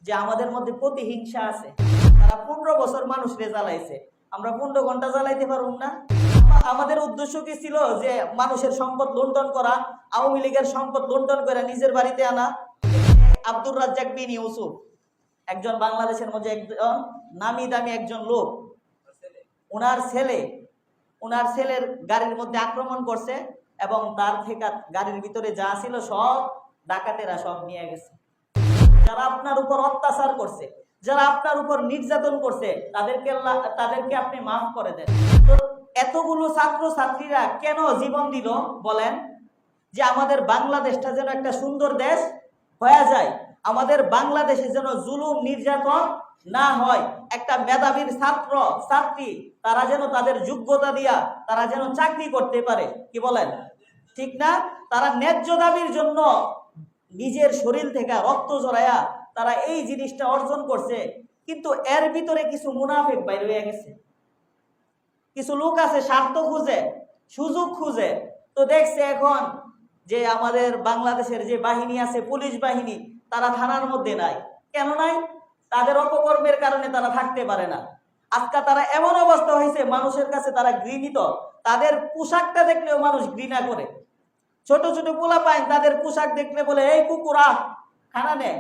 যে আমাদের মধ্যে প্রতিহিংসা আছে। তারা 15 বছর মানুষরে জ্বালাইছে, আমরা 15 ঘন্টা জ্বালাইতে পারব না? আমাদের উদ্দেশ্য কি ছিল? যে মানুষের সম্পদ লুণ্ঠন করা, আওয়ামী লীগের সম্পদ লুণ্ঠন করে নিজের বাড়িতে আনা। আব্দুর রাজ্জাক বিন ইউসুফ একজন বাংলাদেশের মধ্যে একজন নামি দামি একজন লোক, ওনার ছেলের গাড়ির মধ্যে আক্রমণ করছে এবং তার থেকে গাড়ির ভিতরে যা ছিল সব ডাকাতেরা সব নিয়ে গেছে। যারা আপনার উপর অত্যাচার করছে, যারা আপনার উপর নির্যাতন করছে, তাদেরকে আপনি মাফ করে দেন। তো এতগুলো ছাত্র ছাত্রীরা কেন জীবন দিল বলেন? যে আমাদের বাংলাদেশটা যেন একটা সুন্দর দেশ হয়ে যায়, আমাদের বাংলাদেশে যেন জুলুম নির্যাতন না হয়, একটা মেধাবীর ছাত্র ছাত্রী তারা যেন তাদের যোগ্যতা দিয়া তারা যেন চাকরি করতে পারে। কি বলেন? ঠিক না? তারা ন্যায্য দাবির জন্য নিজের শরীর থেকে রক্ত জড়ায়া তারা এই জিনিসটা অর্জন করছে। কিন্তু এর ভিতরে কিছু মুনাফিক বাইর হয়ে গেছে, কিছু লোক আছে স্বার্থ খুঁজে, সুযোগ খুঁজে। তো দেখছে এখন যে আমাদের বাংলাদেশের যে বাহিনী আছে, পুলিশ বাহিনী, তারা থানার মধ্যে নাই। কেন নাই? তাদের অপকর্মের কারণে তারা থাকতে পারে না। আজকে তারা এমন অবস্থা হয়েছে, মানুষের কাছে তারা ঘৃণিত। তাদের পোশাকটা দেখলেও মানুষ ঘৃণা করে। ছোট ছোট পোলা পায়, তাদের পোশাক দেখলে বলে এই কুকুরা খানা নে।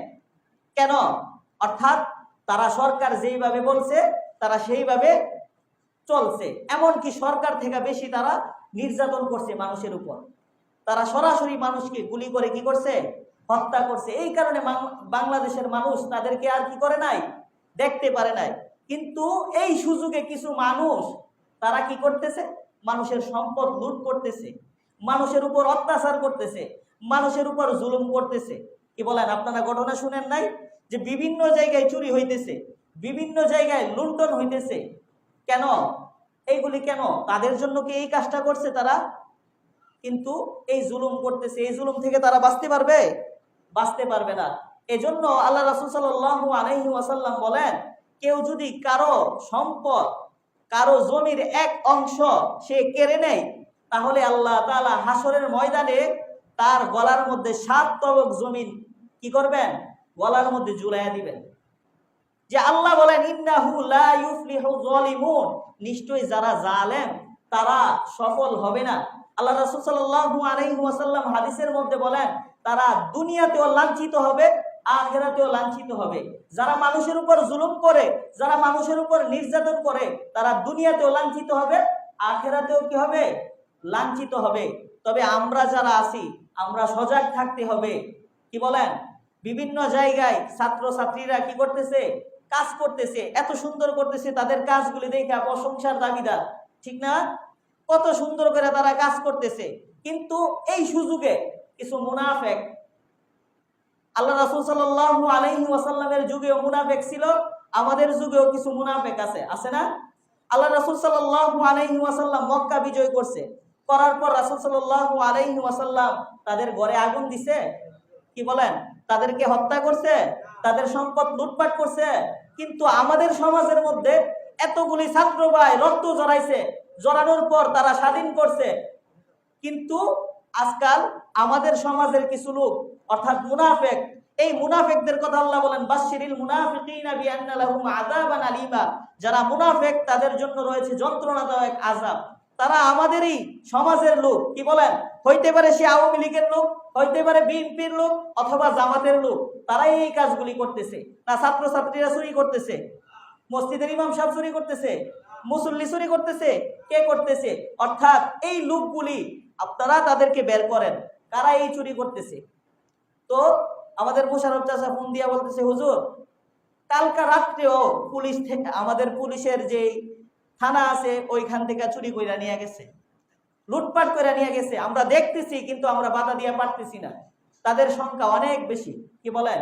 কেন? অর্থাৎ তারা সরকার যেইভাবে বলছে তারা সেইভাবে চলছে। এমনকি সরকার থেকে বেশি তারা নির্যাতন করছে মানুষের উপর। তারা সরাসরি মানুষকে গুলি করে কি করছে? হত্যা করছে। এই কারণে বাংলাদেশের মানুষ তাদেরকে আর কি করে নাই? দেখতে পারে নাই। কিন্তু এই সুযোগে কিছু মানুষ তারা কি করতেছে? মানুষের সম্পদ লুট করতেছে, মানুষের উপর অত্যাচার করতেছে, মানুষের উপর জুলুম করতেছে। কি বলেন? আপনারা ঘটনা শুনেন নাই যে বিভিন্ন জায়গায় চুরি হইতেছে, বিভিন্ন জায়গায় লুণ্ঠন হইতেছে? কেন? এইগুলি কেন? তাদের জন্য কি এই কাজটা করছে তারা? কিন্তু এই জুলুম করতেছে, এই জুলুম থেকে তারা বাঁচতে পারবে? বাঁচতে পারবে না। এজন্য আল্লাহ রাসূল সাল্লাল্লাহু আলাইহি ওয়াসাল্লাম বলেন, কেউ যদি কারো সম্পদ, কারো জমির এক অংশ সে কেড়ে নেয়, তাহলে আল্লাহ তাআলা হাসরের ময়দানে তার গলার মধ্যে 7 তবক জমিন কি করবেন? গলার মধ্যে ঝুলাইয়া দিবেন। যে আল্লাহ বলেন ইন্নাহু লা ইউফলিহু যালিমুন, নিশ্চয়ই যারা জালেম তারা সফল হবে না। আল্লাহ রাসূল সাল্লাল্লাহু আলাইহি ওয়াসাল্লাম হাদিসের মধ্যে বলেন, তারা দুনিয়াতেও লাঞ্ছিত হবে, আখিরাতেও লাঞ্ছিত হবে। যারা মানুষের উপর জুলুম করে, যারা মানুষের উপর নির্যাতন করে, তারা দুনিয়াতেও লাঞ্ছিত হবে, আখিরাতেও কি হবে? লাঞ্ছিত হবে। তবে আমরা যারা আছি, আমরা সজাগ থাকতে হবে। কি বলেন? বিভিন্ন জায়গায় ছাত্র ছাত্রীরা কি করতেছে? কাজ করতেছে, এত সুন্দর করতেছে, তাদের কাজগুলি দেখে প্রশংসার দাবিদার। ঠিক না? কত সুন্দর করে তারা কাজ করতেছে। কিন্তু এই সুযোগে কিছু মুনাফিক, আল্লাহ রাসূল সাল্লাল্লাহু আলাইহি ওয়াসাল্লামের যুগেও মুনাফিক ছিল, আমাদের যুগেও কিছু মুনাফিক আছে, আছে না? আল্লাহ রাসূল সাল্লাল্লাহু আলাইহি ওয়াসাল্লাম মক্কা বিজয় করছে, করার পর রাসূল সাল্লাল্লাহু আলাইহি ওয়াসাল্লাম তাদের ঘরে আগুন দিছে। কি বলেন? তাদেরকে হত্যা করছে, তাদের সম্পদ লুটপাট করছে। কিন্তু আমাদের সমাজের মধ্যে এতগুলি ছাত্র ভাই রক্ত জড়াইছে, জড়ানোর পর তারা স্বাধীন করছে। কিন্তু আজকাল আমাদের সমাজের কিছু লোক অর্থাৎ মুনাফিক, এই মুনাফিকদের কথা আল্লাহ বলেন বাশশিরিল মুনাফিকিনা বিআন্না লাহুম আযাবান আলীমা, যারা মুনাফিক তাদের জন্য রয়েছে যন্ত্রণাদায়ক আযাব। তারা আমাদেরই সমাজের লোক। কি বলেন? হইতে পারে সে আওয়ামী লীগের লোক, হইতে পারে বিএনপির লোক, অথবা জামাতের লোক। তারাই এই কাজগুলি করতেছে। না ছাত্র ছাত্রীরা চুরি করতেছে, মসজিদের ইমাম সাহেব চুরি করতেছে, মুসল্লি চুরি করতেছে, কে করতেছে? অর্থাৎ এই লোকগুলি আপনারা তাদেরকে বের করেন, কারা এই চুরি করতেছে। তো আমাদের মোশাররফ চাচা ফোন দিয়া বলতেছে, হুজুর কালকা রাত্রেও পুলিশ থেকে, আমাদের পুলিশের যে থানা আছে ওইখান থেকে চুরি কইরা নিয়ে গেছে, লুটপাট করে নিয়ে গেছে। আমরা দেখতেছি কিন্তু আমরা বাধা দিয়া পারতেছি না। তাদের সংখ্যা অনেক বেশি। কি বলেন?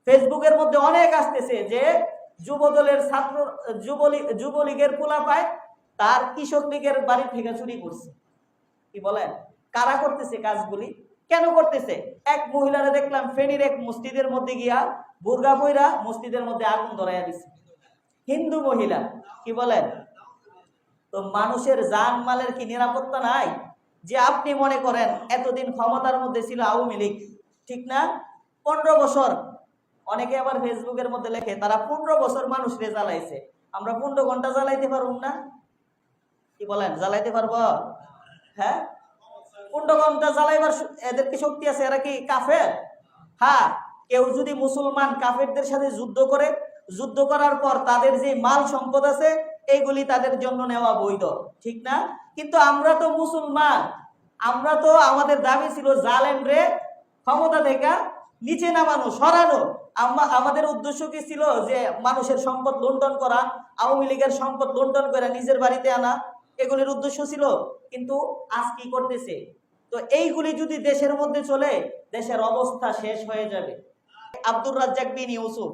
ফেসবুকের মধ্যে অনেক আসতেছে যে যুবদলের ছাত্র, যুবলীগের পোলা পায় তার কৃষক লীগের বাড়ি থেকে চুরি করছে। কি বলেন? কারা করতেছে কাজগুলি? কেন করতেছে? এক মহিলারে দেখলাম ফেনীর এক মসজিদের মধ্যে গিয়া বুরকা পইরা মসজিদের মধ্যে আগুন ধরাইয়া দিছে, হিন্দু মহিলা। কি বলেন? তো মানুষের জান মালের কি নিরাপত্তা নাই? যে আপনি মনে করেন এতদিন ক্ষমতার মধ্যে ছিল আওয়ামী লীগ, ঠিক না? 15 বছর অনেকে আবার ফেসবুকের মধ্যে লেখে তারা 15 বছর মানুষরে জ্বালাইছে, আমরা 15 ঘন্টা জ্বালাইতে পারবো না। কি বলেন, জ্বালাইতে পারবো? হ্যাঁ, 15 ঘন্টা জ্বালাইবার এদের কি শক্তি আছে? এরা কি কাফের? হ্যাঁ, কেউ যদি মুসলমান কাফেরদের সাথে যুদ্ধ করে, যুদ্ধ করার পর তাদের যে মাল সম্পদ আছে এইগুলি তাদের জন্য নেওয়া বৈধ, ঠিক না? কিন্তু আমরা তো মুসলমান, আমরা তো আমাদের দাবি ছিল জালেম রে ক্ষমতা থেকে নিচে নামানো, সরানো। আমাদের উদ্দেশ্য কি ছিল? যে মানুষের সম্পদ লুণ্ঠন করা, আওয়ামী লীগের সম্পদ লুণ্ঠন করে নিজের বাড়িতে আনা, এগুলির উদ্দেশ্য ছিল। কিন্তু আজ কি করতেছে? তো এইগুলি যদি দেশের মধ্যে চলে, দেশের অবস্থা শেষ হয়ে যাবে। আব্দুর রাজ্জাক বিন ইউসুফ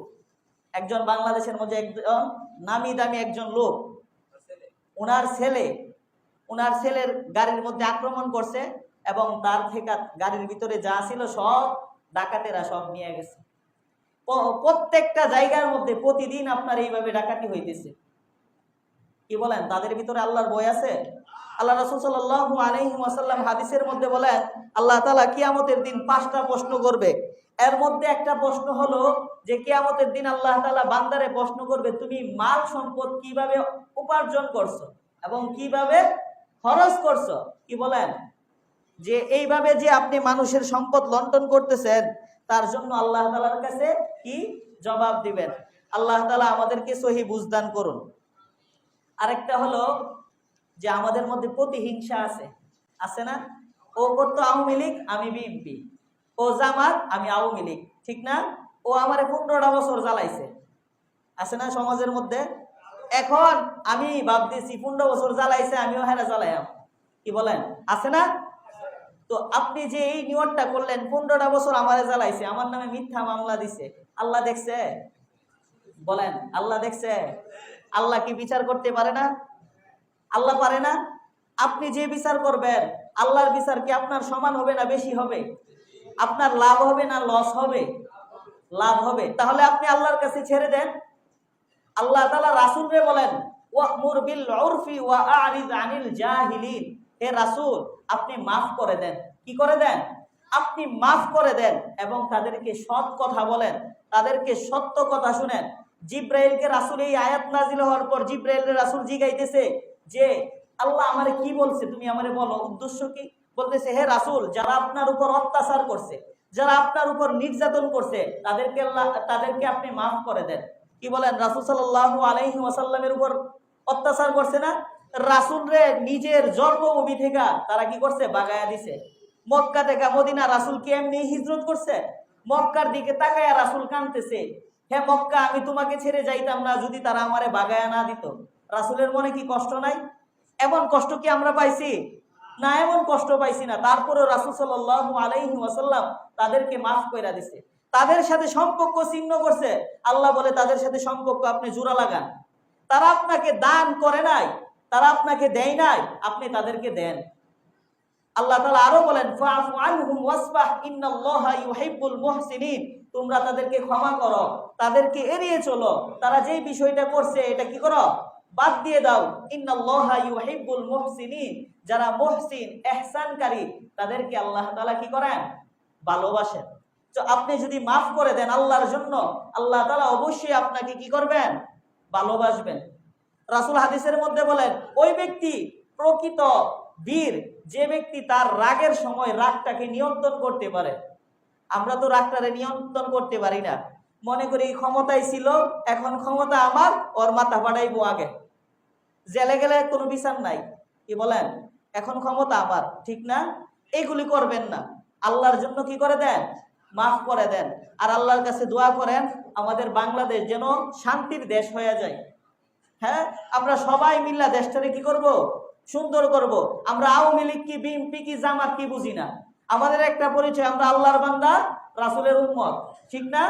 একজন বাংলাদেশের মধ্যে একজন নামি দামি একজন লোক, ওনার ছেলের গাড়ির মধ্যে আক্রমণ করছে এবং তার থেকে গাড়ির ভিতরে যা ছিল সব ডাকাতেরা সব নিয়ে গেছে। প্রত্যেকটা জায়গার মধ্যে প্রতিদিন আপনার এইভাবে ডাকাতি হইতেছে। কি বলেন, তাদের ভিতরে আল্লাহর ভয় আছে? আল্লাহ রাসূল সাল্লাল্লাহু আলাইহি ওয়াসাল্লাম হাদিসের মধ্যে বলেন, আল্লাহ তাআলা কিয়ামতের দিন 5টা প্রশ্ন করবে। এর মধ্যে একটা প্রশ্ন হলো যে কিয়ামতের দিন আল্লাহ তাআলা বান্দারে প্রশ্ন করবে, তুমি মাল সম্পদ কিভাবে উপার্জন করছো এবং কিভাবে খরচ করছো। কি বলেন, যে এইভাবে যে আপনি মানুষের সম্পদ লুণ্ঠন করতেছেন, তার জন্য আল্লাহ তাআলার কাছে কি জবাব দিবেন। আল্লাহ তাআলা আমাদেরকে সহি বুঝদান করুন। আরেকটা হলো যে আমাদের মধ্যে প্রতিহিংসা আছে না? ও করতো আওয়ামী লীগ, আমি বিএনপি, ও জামাত, আমি আওয়ামী লীগ, ঠিক না? ও আমারে 15টা বছর জ্বালাইছে, আছে না সমাজের মধ্যে? এখন আমি ভাবতেছি 15 বছর জ্বালাইছে, আমিও হেরা জ্বালাইম। কি বলেন, আছে না? তো আপনি যে এই নিয়তটা করলেন, 15টা বছর আমারে জ্বালাইছে, আমার নামে মিথ্যা মামলা দিছে, আল্লাহ দেখছে? বলেন, আল্লাহ দেখছে? আল্লাহ কি বিচার করতে পারে না? আল্লাহ পারে না? আপনি যে বিচার করবেন, আল্লাহর বিচার কি আপনার সমান হবে না বেশি হবে? আপনার লাভ হবে না লস হবে? লাভ হবে। তাহলে আপনি আল্লাহর কাছে ছেড়ে দেন। আল্লাহ তাআলা রাসূলকে বলেন, ওয়া'মুর বিল উরফি ওয়া আ'রিদ আনিল জাহিলিন। হে রাসূল, আপনি মাফ করে দেন। কি করে দেন? আপনি মাফ করে দেন এবং তাদেরকে সৎ কথা বলেন, তাদেরকে সত্য কথা শুনেন। জিব্রাইলকে রাসূল এই আয়াত নাযিল হওয়ার পর জিব্রাইলকে রাসূল জিগাইতেছে যে আল্লাহ আমারে কি বলছে, তুমি আমারে বলো, উদ্দেশ্য কি? বলতেছে, হে রাসূল, যারা আপনার উপর অত্যাচার করছে, যারা আপনার উপর নির্যাতন করছে, তাদেরকে আপনি মাফ করে দেন। কি বলেন, রাসূল সাল্লাল্লাহু আলাইহি ওয়াসাল্লামের উপর অত্যাচার করছে না? রাসূল রে নিজের জন্মভূমি থেকে তারা কি করছে? বাগায়া দিছে। মক্কা থেকে মদিনা রাসূল কি এমনি হিজরত করছে? মক্কার দিকে তাকায়া রাসূল কাঁদতেছে, হে মক্কা, আমি তোমাকে ছেড়ে যাইতাম না যদি তারা আমারে বাগায়া না দিত। রাসূলের মনে কি কষ্ট নাই? এমন কষ্ট কি আমরা পাইছি? না, এমন কষ্ট পাইছি না। তারপরে রাসূল সাল্লাল্লাহু আলাইহি ওয়াসাল্লাম তাদেরকে মাফ কইরা দিছে, তাদের সাথে সম্পর্ক ছিন্ন করছে। আল্লাহ বলে তাদের সাথে সম্পর্ক আপনি জোড়া লাগান। তারা আপনাকে দান করে নাই, তারা আপনাকে দেয় নাই, আপনি তাদেরকে দেন। আল্লাহ তাআলা আরো বলেন, ফাআফু আনহুম ওয়াসফাহ ইন্নাল্লাহা ইউহিব্বুল মুহসিনিন। তোমরা তাদেরকে ক্ষমা করো, তাদেরকে এড়িয়ে চলো, তারা যেই বিষয়টা করছে এটা কি করো? বাদ দিয়ে দাও। ইন্নাল্লাহা ইউহিব্বুল মুহসিনিন, যারা মুহসিন ইহসানকারী তাদেরকে আল্লাহ তাআলা কি করেন? ভালোবাসেন। তো আপনি যদি মাফ করে দেন আল্লাহর জন্য, আল্লাহ তাআলা অবশ্যই আপনাকে কি করবেন? ভালোবাসবেন। রাসূল হাদিসের মধ্যে বলেন, ওই ব্যক্তি প্রকৃত বীর যে ব্যক্তি তার রাগের সময় রাগটাকে নিয়ন্ত্রণ করতে পারে। আমরা তো রাগটারে নিয়ন্ত্রণ করতে পারি না, মনে করি ক্ষমতায় ছিল, এখন ক্ষমতা আমার, ওর মাথা ফাটাইবো আগে, জেলে গেলে কোনো বিচার নাই। কি বলেন, এখন ক্ষমতা আমার, ঠিক না? এইগুলি করবেন না। আল্লাহর জন্য কি করে দেন? মাফ করে দেন। আর আল্লাহর কাছে দোয়া করেন আমাদের বাংলাদেশ যেন শান্তির দেশ হয়ে যায়। হ্যাঁ, আমরা সবাই মিল্লা দেশটারে কি করব? সুন্দর করব। আমরা আওয়ামী লীগ কি বিএনপি কি জামাত কি বুঝি না, আমাদের একটা পরিচয়, আমরা আল্লাহর বান্দা, রাসূলের উম্মত, ঠিক না?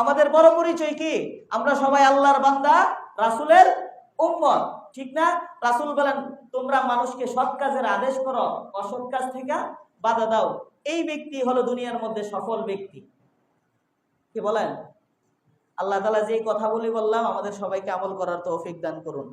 আমাদের বড় পরিচয় কি? আমরা সবাই আল্লাহর বান্দা, রাসূলের উম্মত, ঠিক না? রাসূল বলেন, তোমরা মানুষকে সৎ কাজের আদেশ করো, অসৎ কাজ থেকে বাধা দাও। এই ব্যক্তি হলো দুনিয়ার মধ্যে সফল ব্যক্তি। কি বলেন? আল্লাহ তাআলা যে কথা বলি বললাম, আমাদের সবাইকে আমল করার তৌফিক দান করুন।